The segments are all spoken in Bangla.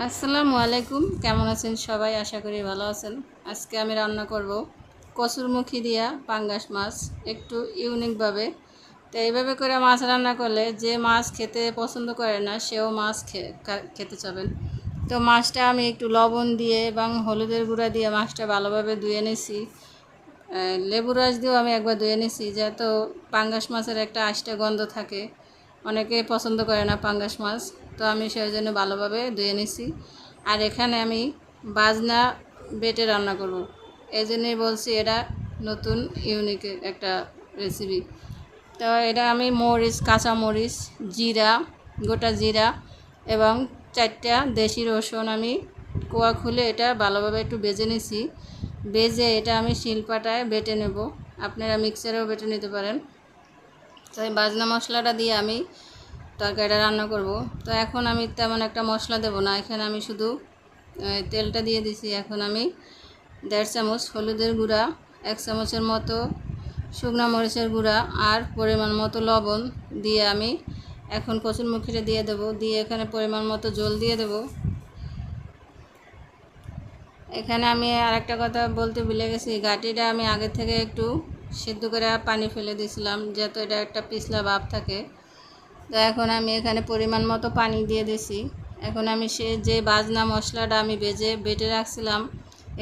আসসালামু আলাইকুম, কেমন আছেন সবাই? আশা করি ভালো আছেন। আজকে আমি রান্না করব কসুরমুখী দিয়া পাঙ্গাস মাছ, একটু ইউনিকভাবে। তো এইভাবে করে মাছ রান্না করলে যে মাছ খেতে পছন্দ করে না সেও মাছ খেতে চাবেন। তো মাছটা আমি একটু লবণ দিয়ে এবং হলুদের গুঁড়া দিয়ে মাছটা ভালোভাবে ধুয়ে নিয়েছি। লেবু রস দিয়েও আমি একবার ধুয়ে নিয়েছি, যেহেতু পাঙ্গাস মাছের একটা আষ্টে গন্ধ থাকে, অনেকে পছন্দ করে না পাঙ্গাস মাছ। তো আমি সেই জন্য ভালোভাবে ধুয়ে নিছি। আর এখানে আমি বাজনা বেটে রান্না করব, এই জন্যই বলছি এটা নতুন ইউনিক একটা রেসিপি। তো এটা আমি মরিচ, কাঁচা মরিচ, জিরা, গোটা জিরা এবং 4টা দেশি রসুন আমি কোয়া খুলে এটা ভালোভাবে একটু ভেজে নিছি। ভেজে এটা আমি শিলপাটায় বেটে নেব, আপনারা মিক্সারেও বেটে নিতে পারেন। তো এই বাজনা মশলাটা দিয়ে আমি তরকারিটা রান্না করব। তো এখন আমি তেমন একটা মশলা দেব না, এখানে আমি শুধু তেলটা দিয়ে দিছি। এখন আমি 1.5 চামচ হলুদের গুঁড়া, 1 চামচের মতো শুকনো মরিচের গুঁড়া আর পরিমাণ মতো লবণ দিয়ে আমি এখন কচুরমুখিটা দিয়ে দেব। দিয়ে এখানে পরিমাণ মতো জল দিয়ে দেব। এখানে আমি আরেকটা কথা বলতে ভুলে গেছি, গাটিটা আমি আগে থেকে একটু সিদ্ধ করে পানি ফেলে দিয়েছিলাম, যেহেতু এটা একটা পিছলা ভাব থাকে। তো এখন আমি এখানে পরিমাণ মতো পানি দিয়ে দিছি। এখন আমি যে বাজনা মশলাটা আমি বেটে রাখছিলাম,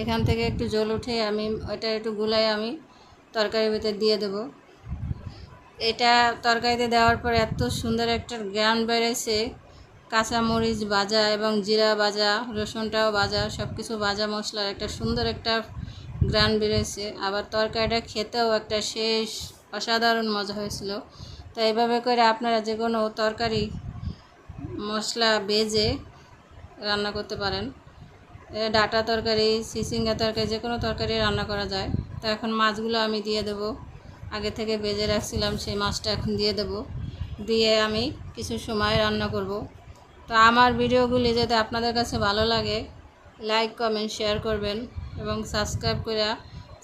এখান থেকে একটু জল উঠে আমি ওটা একটু গুলাই আমি তরকারির ভিতরে দিয়ে দেব। এটা তরকারিতে দেওয়ার পর এত সুন্দর একটা ঘ্রাণ বেড়েছে, কাঁচা মরিচ ভাজা এবং জিরা ভাজা, রসুনটাও ভাজা, সব কিছু ভাজা মশলার একটা সুন্দর একটা ঘ্রাণ বেড়েছে। আবার তরকারিটা খেতেও একটা শেষ অসাধারণ মজা হয়েছিল। তো এইভাবে করে আপনারা যে কোনো তরকারি মশলা ভেজে রান্না করতে পারেন। ডাঁটা তরকারি, চিচিঙ্গা তরকারি, যে কোনো তরকারি রান্না করা যায়। তো এখন মাছগুলো আমি দিয়ে দেব, আগে থেকে ভেজে রাখছিলাম সেই মাছটা এখন দিয়ে দেব। দিয়ে আমি কিছু সময় রান্না করব। তো আমার ভিডিওগুলি যদি আপনাদের কাছে ভালো লাগে, লাইক, কমেন্ট, শেয়ার করবেন এবং সাবস্ক্রাইব করে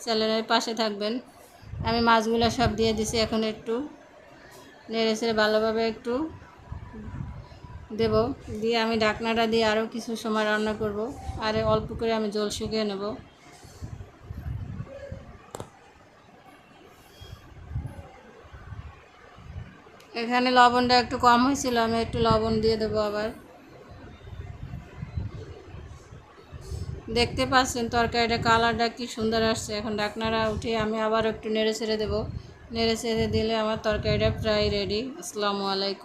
চ্যানেলের পাশে থাকবেন। আমি মাছগুলো সব দিয়ে দিছি, এখন একটু নেড়ে চেড়ে ভালোভাবে একটু দেব। দিয়ে আমি ঢাকনাটা দিয়ে আরও কিছু সময় রান্না করব। আর অল্প করে আমি জল শুকিয়ে নেব। এখানে লবণটা একটু কম হয়েছিল, আমি একটু লবণ দিয়ে দেবো আবার। দেখতে পাচ্ছেন তরকারিটা কালারটা কি সুন্দর আসছে। এখন ঢাকনাটা উঠিয়ে আমি আবার একটু নেড়ে ছেড়ে দেবো। নেড়ে ছেড়ে দিলে আমার তরকারিটা প্রায় রেডি। আসসালামু আলাইকুম।